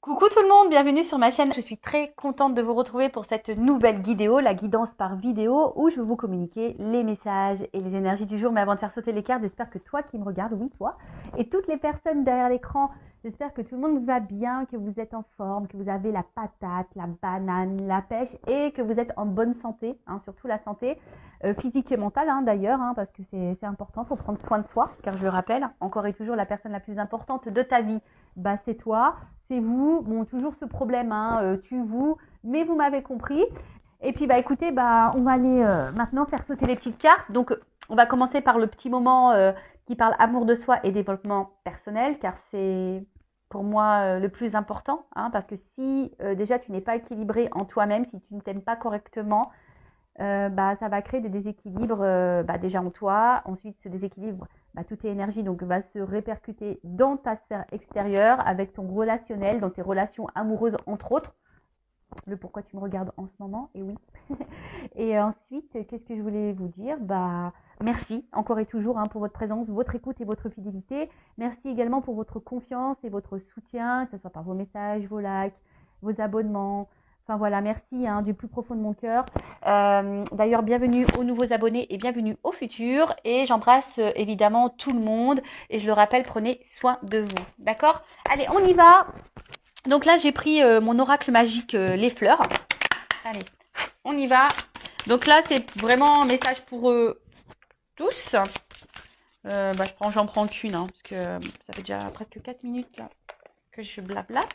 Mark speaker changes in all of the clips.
Speaker 1: Coucou tout le monde, bienvenue sur ma chaîne. Je suis très contente de vous retrouver pour cette nouvelle vidéo, la guidance par vidéo, où je vais vous communiquer les messages et les énergies du jour. Mais avant de faire sauter les cartes, j'espère que toi qui me regardes, oui toi, et toutes les personnes derrière l'écran, j'espère que tout le monde va bien, que vous êtes en forme, que vous avez la patate, la banane, la pêche et que vous êtes en bonne santé, surtout la santé physique et mentale d'ailleurs, parce que c'est important, il faut prendre soin de soi, car je le rappelle, encore et toujours la personne la plus importante de ta vie, c'est toi. C'est vous, bon, toujours ce problème, tu, vous, mais vous m'avez compris. Et puis, écoutez, on va aller maintenant faire sauter les petites cartes. Donc, on va commencer par le petit moment qui parle amour de soi et développement personnel, car c'est pour moi le plus important, parce que si déjà tu n'es pas équilibré en toi-même, si tu ne t'aimes pas correctement, ça va créer des déséquilibres déjà en toi. Ensuite, ce déséquilibre, toute tes énergies donc, va se répercuter dans ta sphère extérieure avec ton relationnel, dans tes relations amoureuses entre autres. Le pourquoi tu me regardes en ce moment, et oui. Et ensuite, qu'est-ce que je voulais vous dire? Merci encore et toujours pour votre présence, votre écoute et votre fidélité. Merci également pour votre confiance et votre soutien, que ce soit par vos messages, vos likes, vos abonnements. Enfin voilà, merci du plus profond de mon cœur. D'ailleurs, bienvenue aux nouveaux abonnés et bienvenue aux futurs. Et j'embrasse évidemment tout le monde. Et je le rappelle, prenez soin de vous. D'accord? Allez, on y va. Donc là, j'ai pris mon oracle magique, les fleurs. Allez, on y va. Donc là, c'est vraiment un message pour tous. J'en prends qu'une, parce que ça fait déjà presque 4 minutes là que je blablate.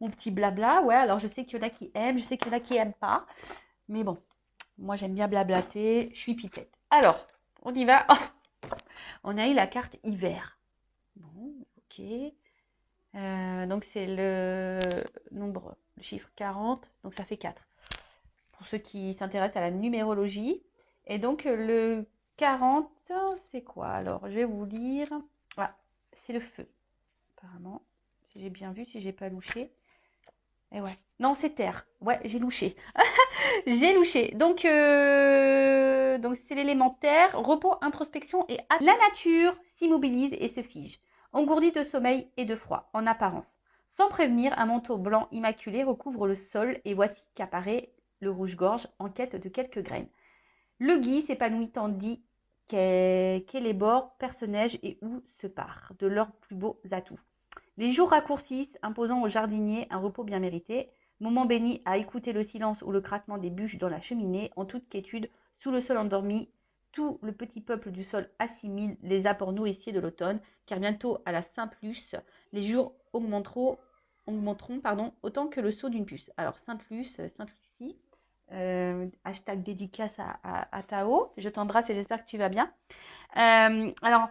Speaker 1: Mon petit blabla, ouais, alors je sais qu'il y en a qui aiment, je sais qu'il y en a qui n'aiment pas. Mais bon, moi j'aime bien blablater, je suis pipette. Alors, on y va. Oh, on a eu la carte hiver. Bon, ok. Donc c'est le nombre, le chiffre 40, donc ça fait 4. Pour ceux qui s'intéressent à la numérologie. Et donc le 40, c'est quoi? Alors, je vais vous lire. Ah, c'est le feu, apparemment. Si j'ai bien vu, si j'ai pas louché. Et ouais. Non, c'est terre. Ouais, j'ai louché. J'ai louché. Donc c'est l'élémentaire, repos, introspection et la nature s'immobilise et se fige, engourdie de sommeil et de froid, en apparence. Sans prévenir, un manteau blanc immaculé recouvre le sol et voici qu'apparaît le rouge-gorge en quête de quelques graines. Le gui s'épanouit tandis qu'Élébore perce-neige et où se part de leurs plus beaux atouts. Les jours raccourcissent, imposant aux jardiniers un repos bien mérité, moment béni à écouter le silence ou le craquement des bûches dans la cheminée, en toute quiétude, sous le sol endormi, tout le petit peuple du sol assimile les apports nourriciers de l'automne, car bientôt à la Saint-Luce, les jours augmenteront autant que le saut d'une puce. Alors Saint-Luce, Saint-Lucie, hashtag dédicace à Tao, je t'embrasse et j'espère que tu vas bien. Alors,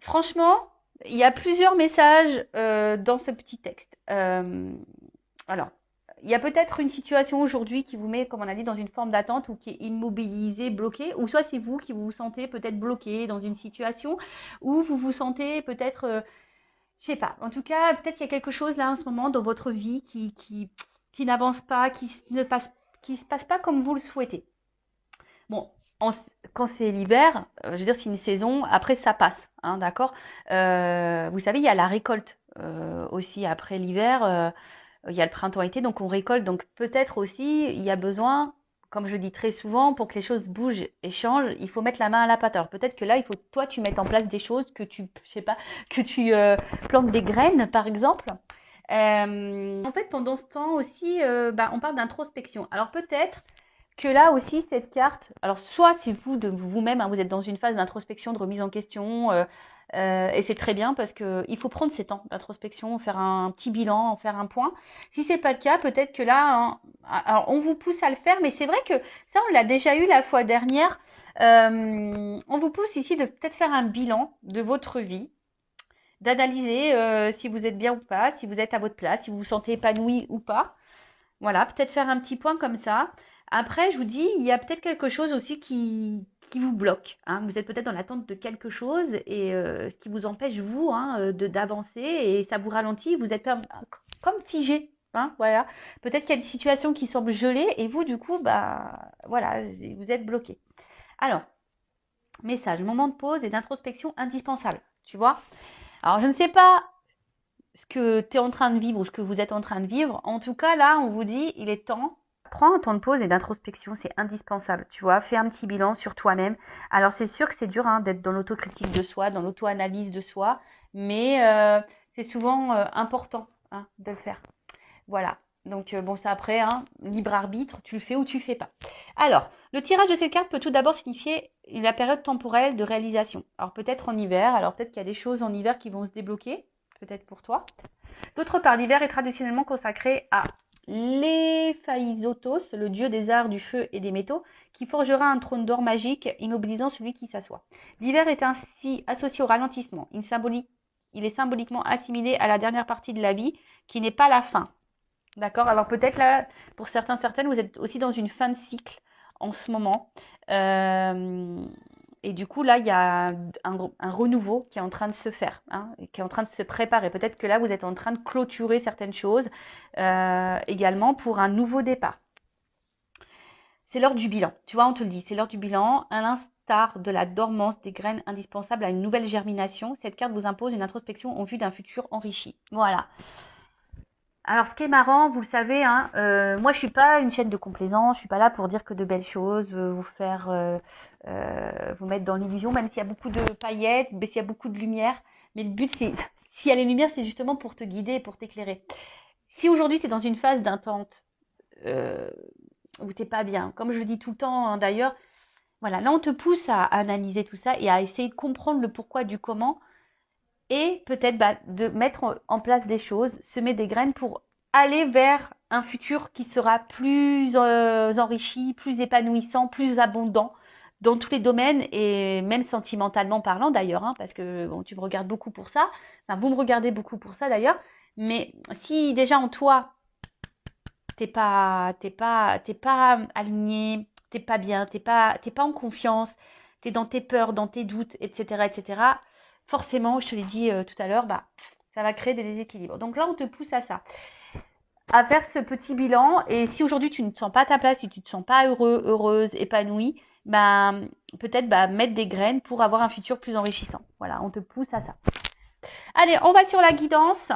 Speaker 1: franchement, il y a plusieurs messages dans ce petit texte. Alors, il y a peut-être une situation aujourd'hui qui vous met, comme on a dit, dans une forme d'attente ou qui est immobilisée, bloquée, ou soit c'est vous qui vous sentez peut-être bloqué dans une situation, ou vous vous sentez peut-être, je sais pas, en tout cas, peut-être qu'il y a quelque chose là en ce moment dans votre vie qui n'avance pas, qui se passe pas comme vous le souhaitez. Bon, quand c'est l'hiver, je veux dire, c'est une saison, après ça passe, d'accord. Vous savez, il y a la récolte aussi après l'hiver, il y a le printemps-été, donc on récolte. Donc peut-être aussi, il y a besoin, comme je dis très souvent, pour que les choses bougent et changent, il faut mettre la main à la pâte. Alors peut-être que là, il faut toi, tu mettes en place des choses, je sais pas, que tu plantes des graines, par exemple. En fait, pendant ce temps aussi, on parle d'introspection. Alors peut-être que là aussi, cette carte, alors soit c'est vous de vous-même, vous êtes dans une phase d'introspection, de remise en question, et c'est très bien parce que il faut prendre ces temps d'introspection, faire un petit bilan, faire un point. Si c'est pas le cas, peut-être que là, alors on vous pousse à le faire, mais c'est vrai que ça, on l'a déjà eu la fois dernière. On vous pousse ici de peut-être faire un bilan de votre vie, d'analyser si vous êtes bien ou pas, si vous êtes à votre place, si vous vous sentez épanoui ou pas. Voilà, peut-être faire un petit point comme ça. Après, je vous dis, il y a peut-être quelque chose aussi qui vous bloque. Vous êtes peut-être dans l'attente de quelque chose et ce qui vous empêche, vous, d'avancer et ça vous ralentit. Vous êtes comme figé. Voilà. Peut-être qu'il y a des situations qui semblent gelées et vous, du coup, voilà, vous êtes bloqué. Alors, message, moment de pause et d'introspection indispensable. Tu vois? Alors, je ne sais pas ce que tu es en train de vivre ou ce que vous êtes en train de vivre. En tout cas, là, on vous dit, il est temps. Prends un temps de pause et d'introspection, c'est indispensable, tu vois. Fais un petit bilan sur toi-même. Alors, c'est sûr que c'est dur d'être dans l'autocritique de soi, dans l'auto-analyse de soi, mais c'est souvent important de le faire. Voilà. Donc, bon, c'est après, libre arbitre, tu le fais ou tu le fais pas. Alors, le tirage de cette carte peut tout d'abord signifier la période temporelle de réalisation. Alors, peut-être en hiver, alors peut-être qu'il y a des choses en hiver qui vont se débloquer, peut-être pour toi. D'autre part, l'hiver est traditionnellement consacré à l'Héphaïstos, le dieu des arts, du feu et des métaux, qui forgera un trône d'or magique, immobilisant celui qui s'assoit. L'hiver est ainsi associé au ralentissement. Il est symboliquement assimilé à la dernière partie de la vie, qui n'est pas la fin. D'accord? Alors peut-être là, pour certaines, vous êtes aussi dans une fin de cycle en ce moment. Et du coup, là, il y a un renouveau qui est en train de se faire, qui est en train de se préparer. Peut-être que là, vous êtes en train de clôturer certaines choses également pour un nouveau départ. C'est l'heure du bilan. Tu vois, on te le dit, c'est l'heure du bilan. À l'instar de la dormance des graines indispensables à une nouvelle germination, cette carte vous impose une introspection en vue d'un futur enrichi. Voilà. Alors, ce qui est marrant, vous le savez, moi je suis pas une chaîne de complaisance, je suis pas là pour dire que de belles choses, vous faire, vous mettre dans l'illusion, même s'il y a beaucoup de paillettes, mais s'il y a beaucoup de lumière. Mais le but, c'est, s'il y a les lumières, c'est justement pour te guider et pour t'éclairer. Si aujourd'hui tu es dans une phase d'intente, où t'es pas bien, comme je le dis tout le temps d'ailleurs, voilà, là on te pousse à analyser tout ça et à essayer de comprendre le pourquoi du comment et peut-être de mettre en place des choses, semer des graines pour aller vers un futur qui sera plus enrichi, plus épanouissant, plus abondant dans tous les domaines et même sentimentalement parlant d'ailleurs, parce que bon, tu me regardes beaucoup pour ça, enfin vous me regardez beaucoup pour ça d'ailleurs, mais si déjà en toi t'es pas aligné, t'es pas bien, t'es pas en confiance, t'es dans tes peurs, dans tes doutes, etc., forcément, je te l'ai dit tout à l'heure, ça va créer des déséquilibres. Donc là, on te pousse à ça, à faire ce petit bilan. Et si aujourd'hui tu ne te sens pas à ta place, si tu ne te sens pas heureux, heureuse, épanouie, peut-être mettre des graines pour avoir un futur plus enrichissant. Voilà, on te pousse à ça. Allez, on va sur la guidance.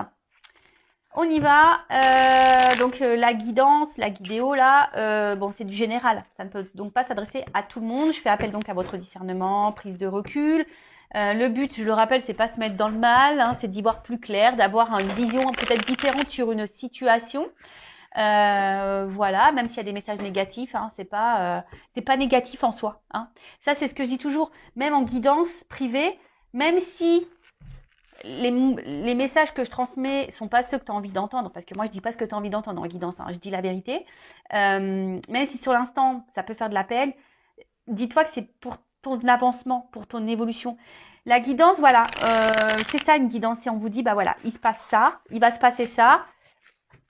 Speaker 1: On y va. Donc la guidance, la guidéo là, bon c'est du général. Ça ne peut donc pas s'adresser à tout le monde. Je fais appel donc à votre discernement, prise de recul. Le but, je le rappelle, c'est pas se mettre dans le mal, c'est d'y voir plus clair, d'avoir une vision peut-être différente sur une situation. Voilà, même s'il y a des messages négatifs, c'est pas négatif en soi. Ça c'est ce que je dis toujours, même en guidance privée, même si les messages que je transmets sont pas ceux que tu as envie d'entendre, parce que moi je dis pas ce que tu as envie d'entendre en guidance, je dis la vérité. Même si sur l'instant ça peut faire de la peine, dis-toi que c'est pour ton avancement, pour ton évolution. La guidance, voilà, c'est ça une guidance. Si on vous dit, voilà, il se passe ça, il va se passer ça,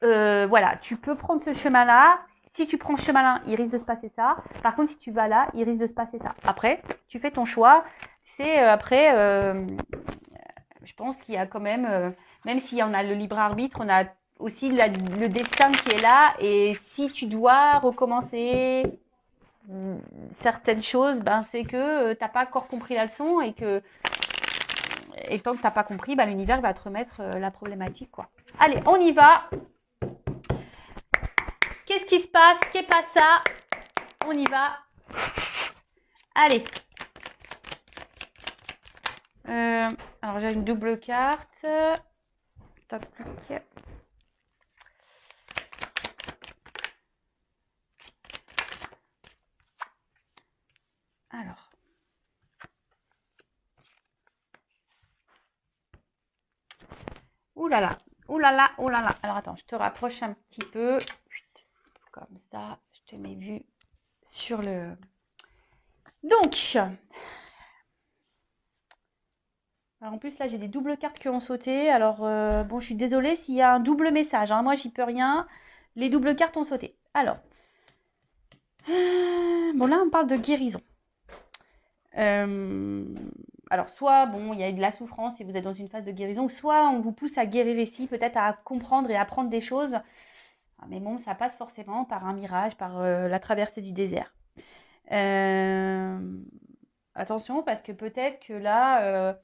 Speaker 1: voilà, tu peux prendre ce chemin-là. Si tu prends ce chemin-là, il risque de se passer ça. Par contre, si tu vas là, il risque de se passer ça. Après, tu fais ton choix. Tu sais, après, je pense qu'il y a quand même s'il y en a le libre arbitre, on a aussi le destin qui est là. Et si tu dois recommencer certaines choses, c'est que t'as pas encore compris la leçon et tant que t'as pas compris, l'univers va te remettre la problématique, quoi. Allez, on y va. Qu'est-ce qui se passe? Qu'est pas ça? On y va. Allez. Alors j'ai une double carte. Tac. Alors. Ouh là là. Ouh là là. Ouh là là. Alors attends, je te rapproche un petit peu. Comme ça, je te mets vue sur le... Donc, alors en plus là j'ai des doubles cartes qui ont sauté. Alors bon, je suis désolée s'il y a un double message. Moi j'y peux rien. Les doubles cartes ont sauté. Alors, bon là on parle de guérison. Alors soit bon, il y a eu de la souffrance et vous êtes dans une phase de guérison, soit on vous pousse à guérir ici, peut-être à comprendre et apprendre des choses. Mais bon, ça passe forcément par un mirage, par la traversée du désert. Attention, parce que peut-être que là,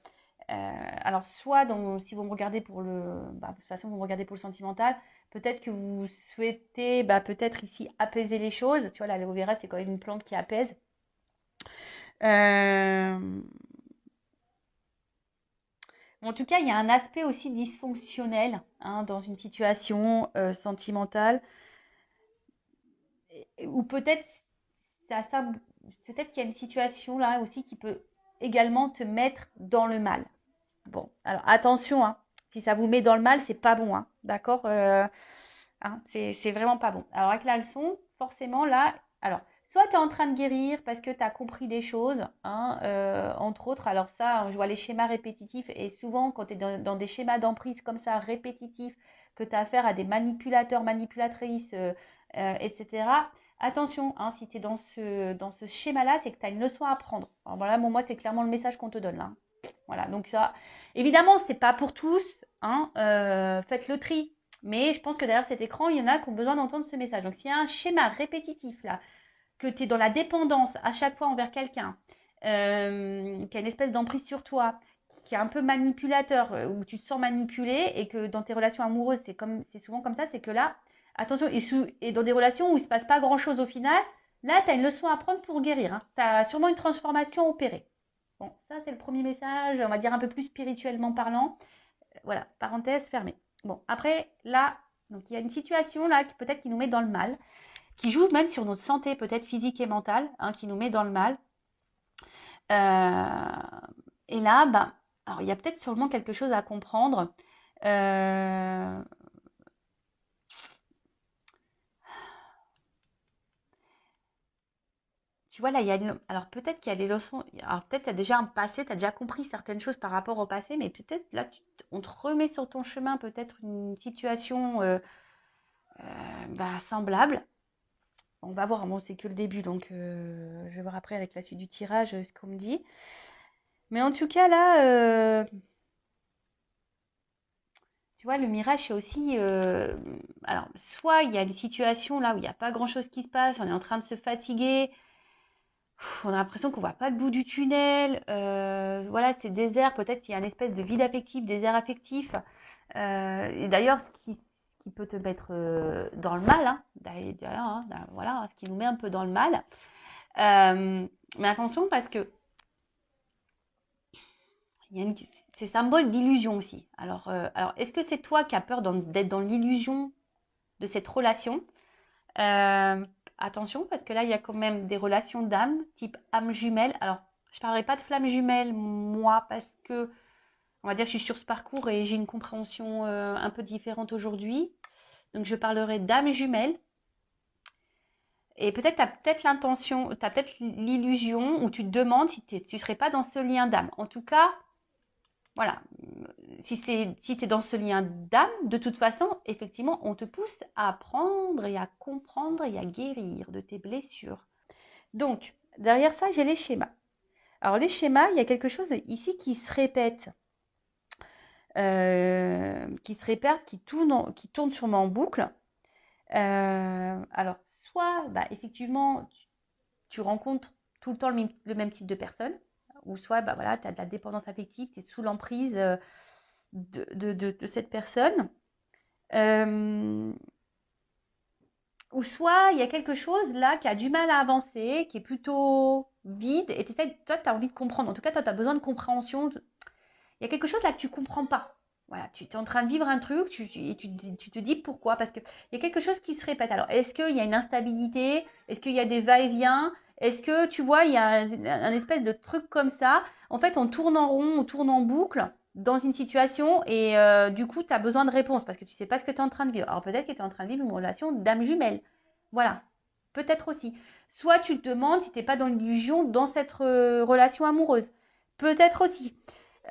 Speaker 1: Alors, soit si vous me regardez pour de toute façon, vous me regardez pour le sentimental, peut-être que vous souhaitez, peut-être ici, apaiser les choses. Tu vois, l'aloe vera, c'est quand même une plante qui apaise. Euh, En tout cas, il y a un aspect aussi dysfonctionnel hein, dans une situation sentimentale, ou peut-être peut-être qu'il y a une situation là aussi qui peut également te mettre dans le mal. Bon, alors attention, hein, si ça vous met dans le mal, c'est pas bon, hein, d'accord hein, c'est vraiment pas bon. Alors avec la leçon, forcément là, alors soit tu es en train de guérir parce que tu as compris des choses, hein, entre autres, alors ça, je vois les schémas répétitifs et souvent quand tu es dans des schémas d'emprise comme ça, répétitifs, que tu as affaire à des manipulateurs, manipulatrices, etc. Attention, hein, si tu es dans ce schéma-là, c'est que tu as une leçon à apprendre. Alors voilà, moi, c'est clairement le message qu'on te donne là. Hein. Voilà, donc ça, évidemment, c'est pas pour tous, hein, faites le tri. Mais je pense que derrière cet écran, il y en a qui ont besoin d'entendre ce message. Donc, s'il y a un schéma répétitif là, que tu es dans la dépendance à chaque fois envers quelqu'un, qui a une espèce d'emprise sur toi, qui est un peu manipulateur, où tu te sens manipulé et que dans tes relations amoureuses, c'est souvent comme ça, c'est que là, attention, et dans des relations où il ne se passe pas grand-chose au final, là, tu as une leçon à prendre pour guérir. Hein. Tu as sûrement une transformation opérée. Bon, ça, c'est le premier message, on va dire un peu plus spirituellement parlant. Voilà, parenthèse fermée. Bon, après, là, donc il y a une situation là qui peut-être qui nous met dans le mal, qui joue même sur notre santé, peut-être physique et mentale, hein, qui nous met dans le mal. Et là, alors il y a peut-être sûrement quelque chose à comprendre. Tu vois, là, alors peut-être qu'il y a des leçons. Alors peut-être qu'il y a déjà un passé, tu as déjà compris certaines choses par rapport au passé, mais peut-être là, on te remet sur ton chemin peut-être une situation semblable. On va voir, bon, c'est que le début, donc je vais voir après avec la suite du tirage ce qu'on me dit. Mais en tout cas, là, tu vois, le mirage, c'est aussi... alors, soit il y a des situations là où il n'y a pas grand-chose qui se passe, on est en train de se fatiguer, on a l'impression qu'on ne voit pas le bout du tunnel, voilà, c'est désert, peut-être qu'il y a une espèce de vide affectif, désert affectif. Et d'ailleurs, ce qui peut te mettre dans le mal, hein, d'ailleurs, hein, voilà, ce qui nous met un peu dans le mal. Mais attention parce que c'est symbole d'illusion aussi. Alors est-ce que c'est toi qui as peur d'être dans l'illusion de cette relation Attention, parce que là, il y a quand même des relations d'âme, type âme jumelle. Alors, je ne parlerai pas de flamme jumelle, moi, parce que, on va dire, je suis sur ce parcours et j'ai une compréhension un peu différente aujourd'hui. Donc, je parlerai d'âme jumelle. Et peut-être tu as peut-être l'intention, tu as peut-être l'illusion où tu te demandes si tu ne serais pas dans ce lien d'âme. En tout cas, voilà, si tu es dans ce lien d'âme, de toute façon, effectivement, on te pousse à apprendre et à comprendre et à guérir de tes blessures. Donc, derrière ça, j'ai les schémas. Alors, les schémas, il y a quelque chose ici qui se répète, qui tourne sûrement en boucle. Alors, soit, effectivement, tu rencontres tout le temps le même type de personne, ou soit, voilà, tu as de la dépendance affective, tu es sous l'emprise de cette personne. Ou soit il y a quelque chose là qui a du mal à avancer, qui est plutôt vide, et toi, tu as envie de comprendre. En tout cas, toi, tu as besoin de compréhension. Il y a quelque chose là que tu ne comprends pas. Voilà, tu es en train de vivre un truc et tu te dis pourquoi. Parce qu'il y a quelque chose qui se répète. Alors, est-ce qu'il y a une instabilité? Est-ce qu'il y a des va-et-vient? Est-ce que, tu vois, il y a un espèce de truc comme ça? En fait, on tourne en rond, on tourne en boucle dans une situation et du coup, tu as besoin de réponses parce que tu ne sais pas ce que tu es en train de vivre. Alors, peut-être que tu es en train de vivre une relation d'âme jumelle. Voilà, peut-être aussi. Soit tu te demandes si tu n'es pas dans l'illusion dans cette relation amoureuse. Peut-être aussi.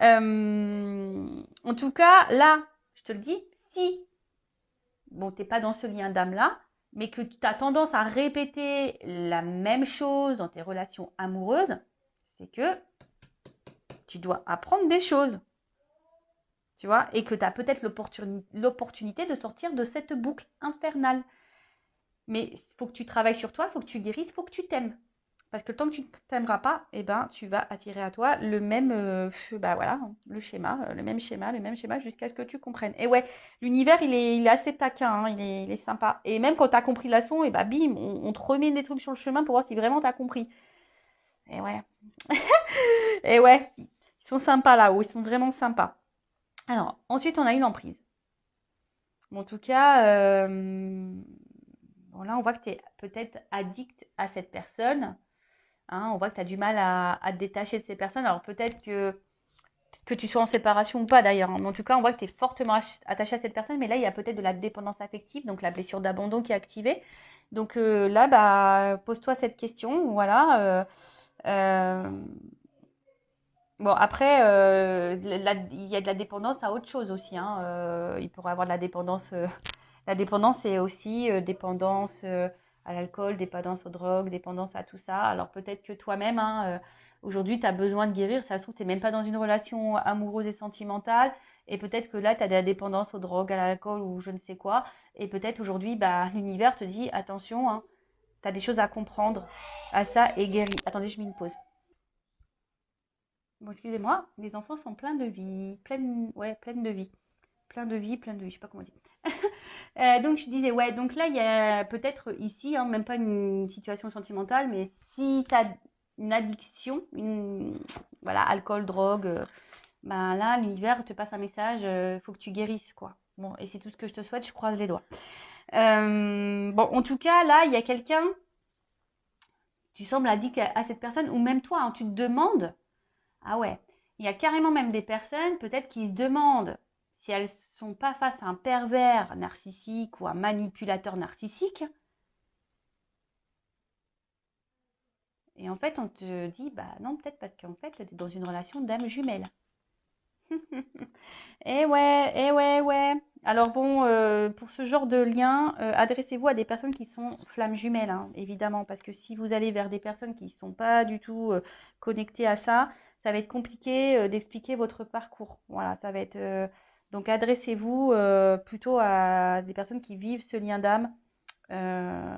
Speaker 1: En tout cas, là, je te le dis, si bon, tu n'es pas dans ce lien d'âme-là, mais que tu as tendance à répéter la même chose dans tes relations amoureuses, c'est que tu dois apprendre des choses. Tu vois, et que tu as peut-être l'opportunité de sortir de cette boucle infernale. Mais il faut que tu travailles sur toi, il faut que tu guérisses, il faut que tu t'aimes. Parce que tant que tu ne t'aimeras pas, eh ben, tu vas attirer à toi le même, bah voilà, le même schéma jusqu'à ce que tu comprennes. Et ouais, l'univers, il est assez taquin, hein, il est sympa. Et même quand tu as compris la leçon, et bah bim, on te remet des trucs sur le chemin pour voir si vraiment tu as compris. Et ouais, et ouais, ils sont sympas là-haut, ils sont vraiment sympas. Alors, ensuite, on a une emprise. Bon, en tout cas, bon, là, on voit que tu es peut-être addict à cette personne. Hein, on voit que tu as du mal à te détacher de ces personnes. Alors peut-être que tu sois en séparation ou pas d'ailleurs. Hein, mais en tout cas, on voit que tu es fortement attaché à cette personne. Mais là, il y a peut-être de la dépendance affective, donc la blessure d'abandon qui est activée. Donc là, bah, pose-toi cette question. Voilà. Euh, bon, après, il y a de la dépendance à autre chose aussi. Hein. Il pourrait y avoir de la dépendance. La dépendance, c'est aussi dépendance à l'alcool, dépendance aux drogues, dépendance à tout ça. Alors peut-être que toi-même, hein, aujourd'hui, tu as besoin de guérir. Ça se trouve, tu n'es même pas dans une relation amoureuse et sentimentale. Et peut-être que là, tu as de la dépendance aux drogues, à l'alcool ou je ne sais quoi. Et peut-être aujourd'hui, bah, l'univers te dit, attention, hein, tu as des choses à comprendre à ça et guéris. Attendez, je mets une pause. Bon, excusez-moi, les enfants sont pleins de vie, ouais, pleines de vie. Plein de vie, je sais pas comment dire. Donc je disais, ouais, donc là, il y a peut-être ici, hein, même pas une situation sentimentale, mais si tu as une addiction, voilà, alcool, drogue, ben là, l'univers te passe un message, il faut que tu guérisses, quoi. Bon, et c'est tout ce que je te souhaite, je croise les doigts. Bon, en tout cas, là, il y a quelqu'un, tu sembles addict à cette personne, ou même toi, hein, tu te demandes, ah ouais, il y a carrément même des personnes, peut-être, qui se demandent si elles sont pas face à un pervers narcissique ou un manipulateur narcissique. Et en fait, on te dit, bah non, peut-être parce qu'en fait, tu es dans une relation d'âme jumelle. Eh ouais, ouais. Alors bon, pour ce genre de lien, adressez-vous à des personnes qui sont flammes jumelles, hein, évidemment, parce que si vous allez vers des personnes qui ne sont pas du tout connectées à ça, ça va être compliqué d'expliquer votre parcours. Voilà, ça va être. Donc adressez-vous plutôt à des personnes qui vivent ce lien d'âme euh,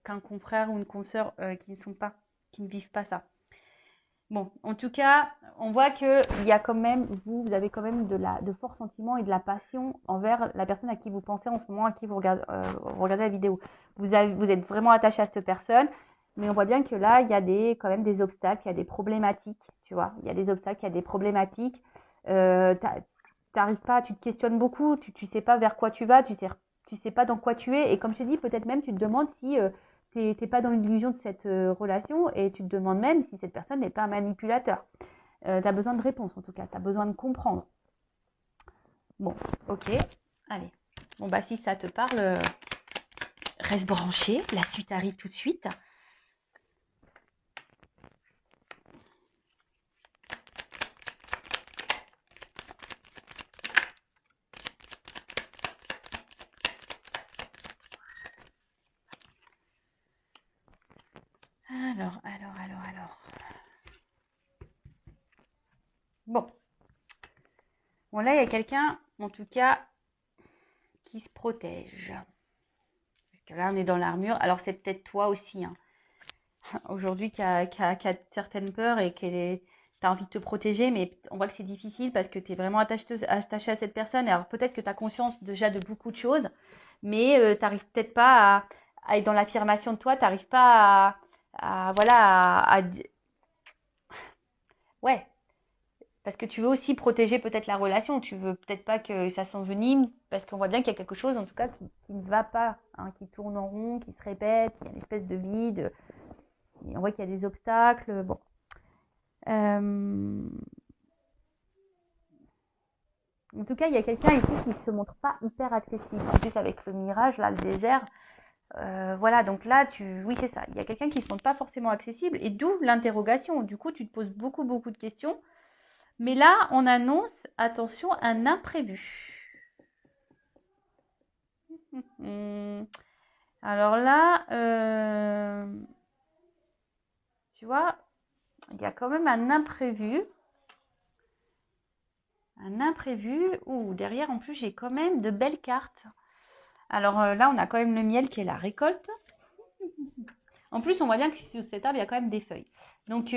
Speaker 1: qu'un confrère ou une consoeur qui ne sont pas, qui ne vivent pas ça. Bon, en tout cas, on voit que il y a quand même, vous avez quand même de forts sentiments et de la passion envers la personne à qui vous pensez en ce moment, à qui vous regardez la vidéo. Vous êtes vraiment attaché à cette personne, mais on voit bien que là, il y a quand même des obstacles, il y a des problématiques, tu vois. Il y a des obstacles, il y a des problématiques. T'arrives pas, tu te questionnes beaucoup, tu sais pas vers quoi tu vas, tu sais pas dans quoi tu es, et comme je t'ai dit, peut-être même tu te demandes si t'es pas dans l'illusion de cette relation et tu te demandes même si cette personne n'est pas un manipulateur. Tu as besoin de réponses en tout cas, tu as besoin de comprendre. Bon, ok, allez. Bon, bah si ça te parle, reste branché, la suite arrive tout de suite. Alors. Bon. Bon, là, il y a quelqu'un, en tout cas, qui se protège. Parce que là, on est dans l'armure. Alors, c'est peut-être toi aussi, hein. Aujourd'hui, qui a certaines peurs et tu as envie de te protéger, mais on voit que c'est difficile parce que tu es vraiment attaché à cette personne. Alors, peut-être que tu as conscience déjà de beaucoup de choses, mais tu n'arrives peut-être pas à être dans l'affirmation de toi, tu n'arrives pas voilà, ouais, parce que tu veux aussi protéger peut-être la relation, tu veux peut-être pas que ça s'envenime, parce qu'on voit bien qu'il y a quelque chose, en tout cas, qui ne va pas, hein, qui tourne en rond, qui se répète, il y a une espèce de vide, et on voit qu'il y a des obstacles, bon. En tout cas, il y a quelqu'un ici qui ne se montre pas hyper accessible. En plus, avec le mirage, là, le désert, voilà, donc là, oui, c'est ça. Il y a quelqu'un qui ne se montre pas forcément accessible, et d'où l'interrogation. Du coup, tu te poses beaucoup, beaucoup de questions. Mais là, on annonce, attention, un imprévu. Alors là, tu vois, il y a quand même un imprévu. Un imprévu. Ouh, derrière, en plus, j'ai quand même de belles cartes. Alors là, on a quand même le miel qui est la récolte. En plus, on voit bien que sous cet arbre, il y a quand même des feuilles. Donc,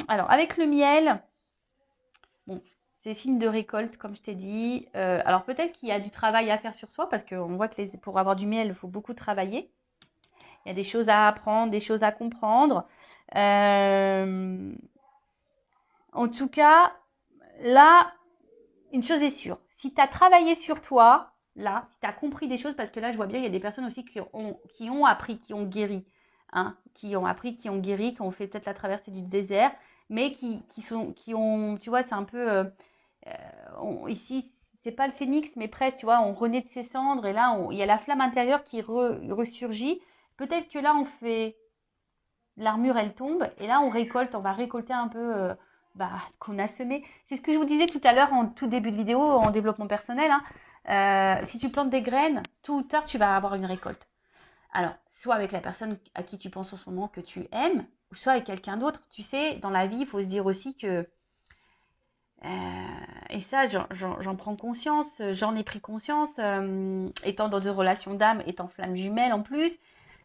Speaker 1: alors, avec le miel, bon, c'est signe de récolte, comme je t'ai dit. Alors, peut-être qu'il y a du travail à faire sur soi, parce qu'on voit que pour avoir du miel, il faut beaucoup travailler. Il y a des choses à apprendre, des choses à comprendre. En tout cas, là, une chose est sûre. Si tu as travaillé sur toi, là, si tu as compris des choses, parce que là, je vois bien, il y a des personnes aussi qui ont appris, qui ont guéri, hein, qui ont appris, qui ont guéri, qui ont fait peut-être la traversée du désert, mais qui ont, tu vois, c'est un peu, ici, c'est pas le phénix, mais presque, tu vois, on renaît de ses cendres, et là, il y a la flamme intérieure qui ressurgit. Peut-être que là, on fait, l'armure, elle tombe, et là, on va récolter un peu, ce qu'on a semé. C'est ce que je vous disais tout à l'heure en tout début de vidéo, en développement personnel, hein. Si tu plantes des graines, tôt ou tard, tu vas avoir une récolte. Alors, soit avec la personne à qui tu penses en ce moment que tu aimes, ou soit avec quelqu'un d'autre. Tu sais, dans la vie, il faut se dire aussi que, et ça, j'en prends conscience, j'en ai pris conscience, étant dans des relations d'âme, étant flamme jumelle en plus,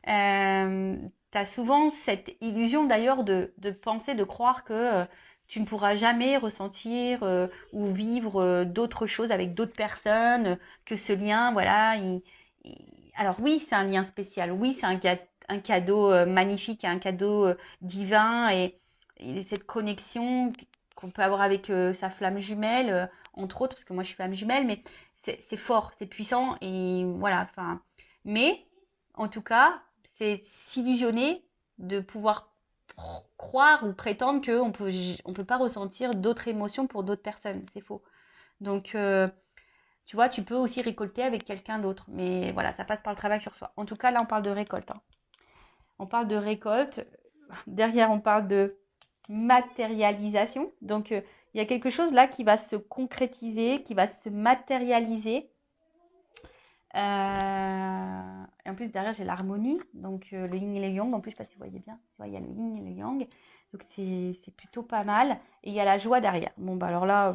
Speaker 1: tu as souvent cette illusion d'ailleurs de penser, de croire que tu ne pourras jamais ressentir ou vivre d'autres choses avec d'autres personnes, que ce lien, voilà, alors oui, c'est un lien spécial, oui, c'est un cadeau magnifique, un cadeau divin et cette connexion qu'on peut avoir avec sa flamme jumelle, entre autres, parce que moi je suis flamme jumelle, mais c'est fort, c'est puissant et voilà, enfin, mais en tout cas, c'est s'illusionner de pouvoir croire ou prétendre on peut pas ressentir d'autres émotions pour d'autres personnes. C'est faux. Donc, tu vois, tu peux aussi récolter avec quelqu'un d'autre. Mais voilà, ça passe par le travail sur soi. En tout cas, là, on parle de récolte, hein. On parle de récolte. Derrière, on parle de matérialisation. Donc, il y a quelque chose là qui va se concrétiser, qui va se matérialiser. Et en plus, derrière, j'ai l'harmonie. Donc, le yin et le yang. En plus, je ne sais pas si vous voyez bien. Tu vois, il y a le yin et le yang. Donc, c'est plutôt pas mal. Et il y a la joie derrière. Bon, bah alors là,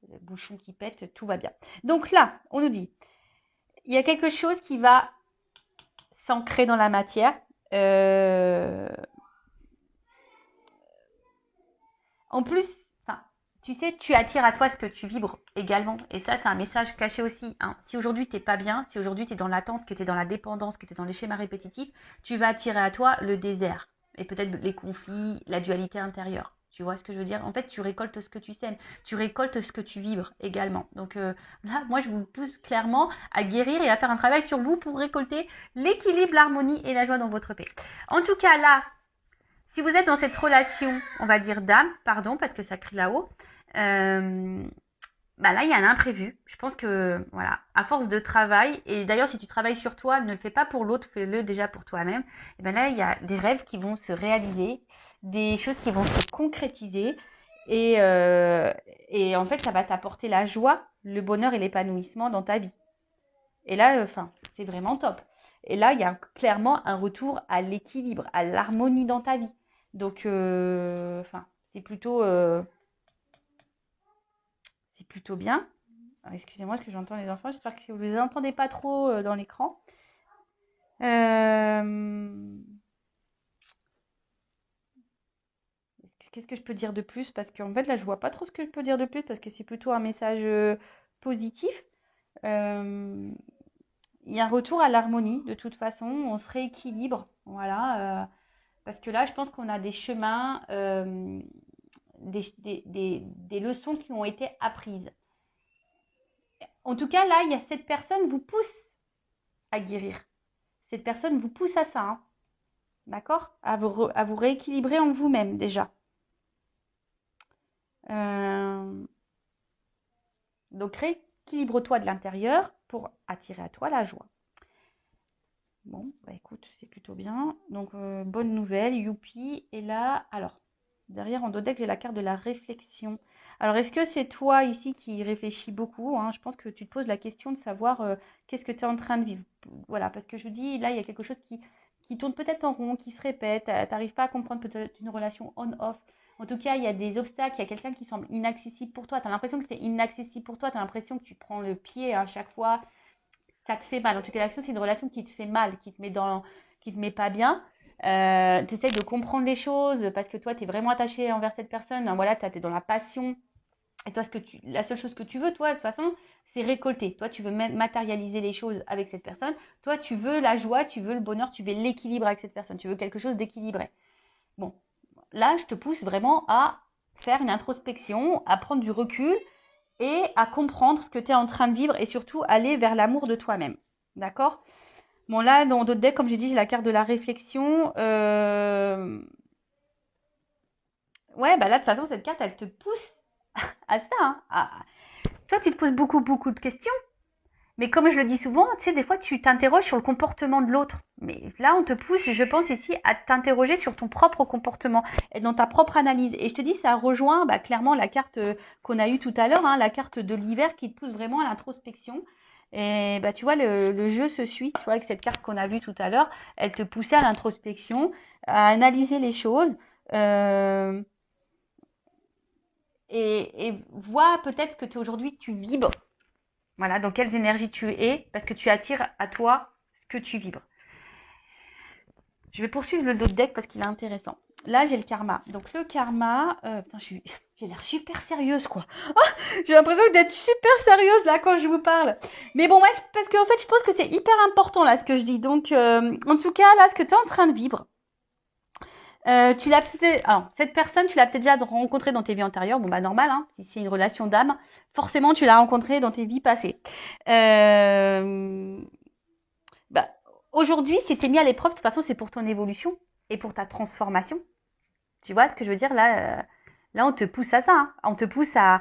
Speaker 1: le bouchon qui pète, tout va bien. Donc là, on nous dit, il y a quelque chose qui va s'ancrer dans la matière. En plus, tu sais, tu attires à toi ce que tu vibres également. Et ça, c'est un message caché aussi, hein. Si aujourd'hui, tu n'es pas bien, si aujourd'hui, tu es dans l'attente, que tu es dans la dépendance, que tu es dans les schémas répétitifs, tu vas attirer à toi le désert. Et peut-être les conflits, la dualité intérieure. Tu vois ce que je veux dire? En fait, tu récoltes ce que tu sèmes. Tu récoltes ce que tu vibres également. Donc là, moi, je vous pousse clairement à guérir et à faire un travail sur vous pour récolter l'équilibre, l'harmonie et la joie dans votre paix. En tout cas, là, si vous êtes dans cette relation, on va dire d'âme, pardon, parce que ça crie là-haut, là, il y a un imprévu. Je pense que, voilà, à force de travail, et d'ailleurs, si tu travailles sur toi, ne le fais pas pour l'autre, fais-le déjà pour toi-même. Et bien là, il y a des rêves qui vont se réaliser, des choses qui vont se concrétiser, et en fait, ça va t'apporter la joie, le bonheur et l'épanouissement dans ta vie. Et là, c'est vraiment top. Et là, il y a clairement un retour à l'équilibre, à l'harmonie dans ta vie. Donc, c'est plutôt bien. Excusez-moi, parce que j'entends les enfants. J'espère que vous ne les entendez pas trop dans l'écran. Qu'est-ce que je peux dire de plus? Parce qu'en fait, là, je vois pas trop ce que je peux dire de plus parce que c'est plutôt un message positif. Il y a un retour à l'harmonie, de toute façon. On se rééquilibre. Voilà. Parce que là, je pense qu'on a des chemins, des leçons qui ont été apprises. En tout cas, là, il y a cette personne vous pousse à guérir. Cette personne vous pousse à ça, hein. D'accord? À vous rééquilibrer en vous-même déjà. Donc, rééquilibre-toi de l'intérieur pour attirer à toi la joie. Bon, écoute, c'est plutôt bien. Donc, bonne nouvelle, youpi. Et là, alors, derrière en dos deck, j'ai la carte de la réflexion. Alors, est-ce que c'est toi ici qui réfléchis beaucoup, hein? Je pense que tu te poses la question de savoir qu'est-ce que tu es en train de vivre. Voilà, parce que je dis, là, il y a quelque chose qui tourne peut-être en rond, qui se répète. Tu n'arrives pas à comprendre peut-être une relation on-off. En tout cas, il y a des obstacles, il y a quelqu'un qui semble inaccessible pour toi. Tu as l'impression que c'est inaccessible pour toi. Tu as l'impression que tu prends le pied à chaque fois. ça te fait mal. En tout cas, l'action, c'est une relation qui te fait mal, qui te met pas bien. Tu essayes de comprendre les choses parce que toi, tu es vraiment attaché envers cette personne. Voilà, tu es dans la passion. Et toi, la seule chose que tu veux, toi, de toute façon, c'est récolter. Toi, tu veux matérialiser les choses avec cette personne. Toi, tu veux la joie, tu veux le bonheur, tu veux l'équilibre avec cette personne. Tu veux quelque chose d'équilibré. Bon, là, je te pousse vraiment à faire une introspection, à prendre du recul et à comprendre ce que tu es en train de vivre et surtout aller vers l'amour de toi-même. D'accord? Bon, là, dans d'autres decks, comme j'ai dit, j'ai la carte de la réflexion. Ouais, bah là, de toute façon, cette carte, elle te pousse à ça. Hein, Toi, tu te poses beaucoup, beaucoup de questions. Mais comme je le dis souvent, tu sais, des fois, tu t'interroges sur le comportement de l'autre. Mais là, on te pousse, je pense ici, à t'interroger sur ton propre comportement et dans ta propre analyse. Et je te dis, ça rejoint clairement la carte qu'on a eue tout à l'heure, hein, la carte de l'hiver qui te pousse vraiment à l'introspection. Et tu vois, le jeu se suit, tu vois, avec cette carte qu'on a vue tout à l'heure, elle te poussait à l'introspection, à analyser les choses. Euh, et vois peut-être que aujourd'hui tu vibres. Voilà, dans quelles énergies tu es, parce que tu attires à toi ce que tu vibres. Je vais poursuivre le dos de deck parce qu'il est intéressant. Là, j'ai le karma. Donc le karma, putain, j'ai l'air super sérieuse, quoi. Oh, j'ai l'impression d'être super sérieuse là quand je vous parle. Mais bon, ouais, parce qu'en fait, je pense que c'est hyper important là ce que je dis. Donc, en tout cas, là, ce que tu es en train de vivre, tu l'as peut-être, alors, cette personne, tu l'as peut-être déjà rencontrée dans tes vies antérieures. Bon, bah, normal, hein. Si c'est une relation d'âme, forcément, tu l'as rencontrée dans tes vies passées. Bah, aujourd'hui, si t'es mis à l'épreuve, de toute façon, c'est pour ton évolution et pour ta transformation. Tu vois ce que je veux dire là, là, on te pousse à ça. Hein. On te pousse à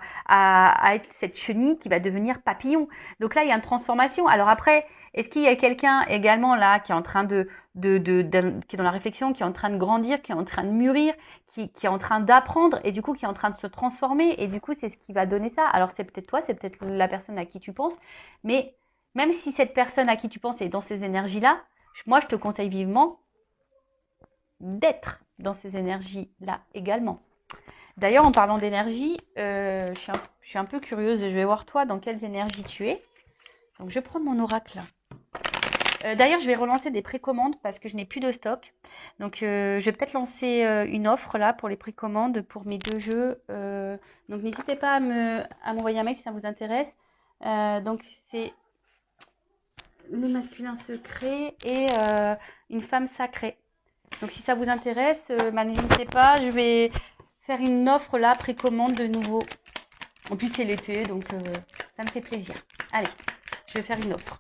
Speaker 1: être cette chenille qui va devenir papillon. Donc là, il y a une transformation. Alors après, est-ce qu'il y a quelqu'un également là qui est en train qui est dans la réflexion, qui est en train de grandir, qui est en train de mûrir, qui est en train d'apprendre et du coup qui est en train de se transformer et du coup c'est ce qui va donner ça. Alors c'est peut-être toi, c'est peut-être la personne à qui tu penses, mais même si cette personne à qui tu penses est dans ces énergies-là, moi je te conseille vivement d'être dans ces énergies-là également. D'ailleurs, en parlant d'énergie, je suis un peu curieuse et je vais voir toi dans quelles énergies tu es. Donc, je prends mon oracle. D'ailleurs, je vais relancer des précommandes parce que je n'ai plus de stock. Donc, je vais peut-être lancer une offre là pour les précommandes pour mes 2 jeux. Donc, n'hésitez pas à m'envoyer un mail si ça vous intéresse. Donc, c'est le masculin secret et une femme sacrée. Donc si ça vous intéresse, n'hésitez pas, je vais faire une offre là, précommande de nouveau. En plus c'est l'été, donc ça me fait plaisir. Allez, je vais faire une offre.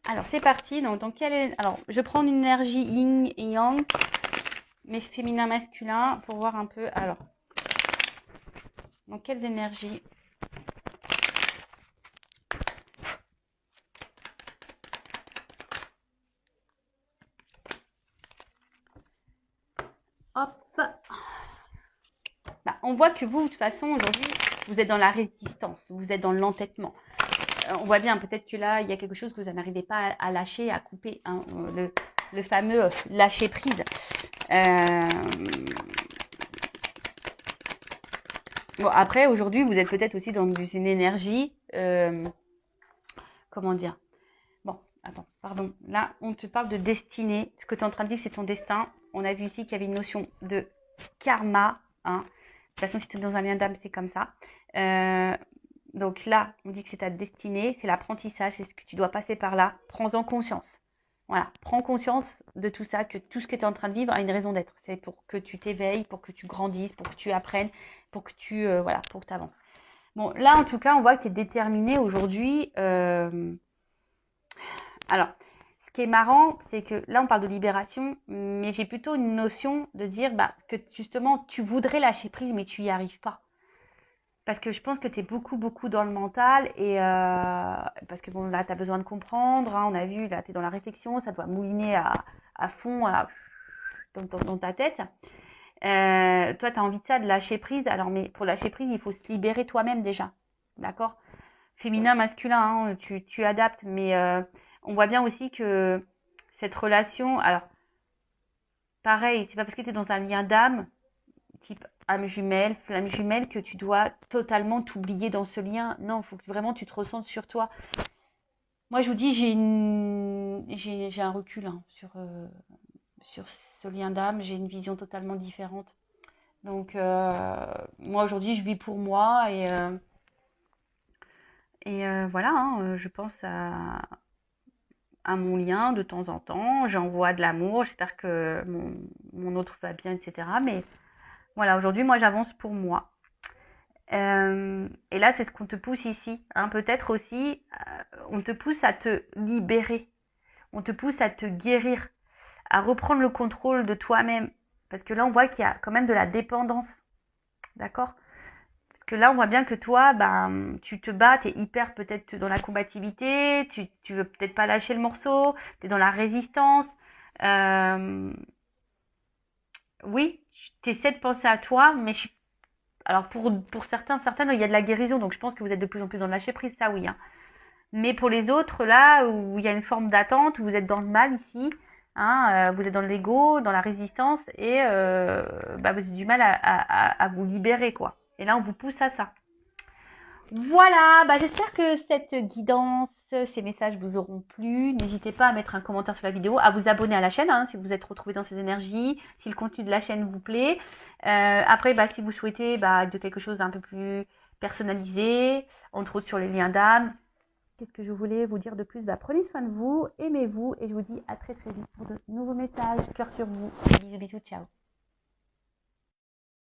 Speaker 1: Alors c'est parti, donc alors je prends une énergie yin et yang, mais féminin masculin, pour voir un peu. Alors, dans quelles énergies? Hop. On voit que vous, de toute façon, aujourd'hui, vous êtes dans la résistance, vous êtes dans l'entêtement. On voit bien, peut-être que là, il y a quelque chose que vous n'arrivez pas à lâcher, à couper, hein, le fameux lâcher prise. Bon, après, aujourd'hui, vous êtes peut-être aussi dans une énergie, comment dire? Bon, attends, pardon. Là, on te parle de destinée. Ce que tu es en train de vivre, c'est ton destin. On a vu ici qu'il y avait une notion de karma, hein. De toute façon, si tu es dans un lien d'âme, c'est comme ça. Donc là, on dit que c'est ta destinée, c'est l'apprentissage, c'est ce que tu dois passer par là. Prends-en conscience. Voilà, prends conscience de tout ça, que tout ce que tu es en train de vivre a une raison d'être. C'est pour que tu t'éveilles, pour que tu grandisses, pour que tu apprennes, pour que tu pour que tu avances. Bon, là, en tout cas, on voit que tu es déterminé aujourd'hui. Alors, ce qui est marrant, c'est que là, on parle de libération, mais j'ai plutôt une notion de dire que justement, tu voudrais lâcher prise, mais tu n'y arrives pas. Parce que je pense que tu es beaucoup, beaucoup dans le mental et parce que bon, là, tu as besoin de comprendre. Hein, on a vu, là, tu es dans la réflexion, ça doit mouliner à fond dans ta tête. Toi, tu as envie de ça, de lâcher prise. Alors, mais pour lâcher prise, il faut se libérer toi-même déjà. D'accord? Féminin, masculin, hein, tu adaptes, mais on voit bien aussi que cette relation, alors, pareil, c'est pas parce que tu es dans un lien d'âme, type âme jumelle, flamme jumelle, que tu dois totalement t'oublier dans ce lien. Non, il faut que vraiment tu te ressentes sur toi. moi, je vous dis, j'ai un recul hein, sur ce lien d'âme. J'ai une vision totalement différente. Donc, moi, aujourd'hui, je vis pour moi voilà, hein, je pense à mon lien de temps en temps. J'envoie de l'amour. J'espère que mon autre va bien, etc. Mais voilà, aujourd'hui, moi, j'avance pour moi. Et là, c'est ce qu'on te pousse ici. Hein. Peut-être aussi, on te pousse à te libérer. On te pousse à te guérir, à reprendre le contrôle de toi-même. Parce que là, on voit qu'il y a quand même de la dépendance. D'accord? Parce que là, on voit bien que toi, ben, tu te bats, tu es hyper peut-être dans la combativité, tu veux peut-être pas lâcher le morceau, tu es dans la résistance. Euh, oui, tu essaies de penser à toi, mais alors pour certaines, il y a de la guérison, donc je pense que vous êtes de plus en plus dans le lâcher prise, ça oui. Hein. Mais pour les autres, là où il y a une forme d'attente, où vous êtes dans le mal ici, hein, vous êtes dans l'ego, dans la résistance, et bah, vous avez du mal à vous libérer, quoi. Et là, on vous pousse à ça. Voilà, bah j'espère que cette guidance, ces messages vous auront plu. N'hésitez pas à mettre un commentaire sur la vidéo, à vous abonner à la chaîne hein, si vous êtes retrouvé dans ces énergies, si le contenu de la chaîne vous plaît. Après, bah, si vous souhaitez de quelque chose d'un peu plus personnalisé, entre autres sur les liens d'âme, qu'est-ce que je voulais vous dire de plus? Bah, prenez soin de vous, aimez-vous et je vous dis à très très vite pour de nouveaux messages. Cœur sur vous. Bisous bisous, ciao.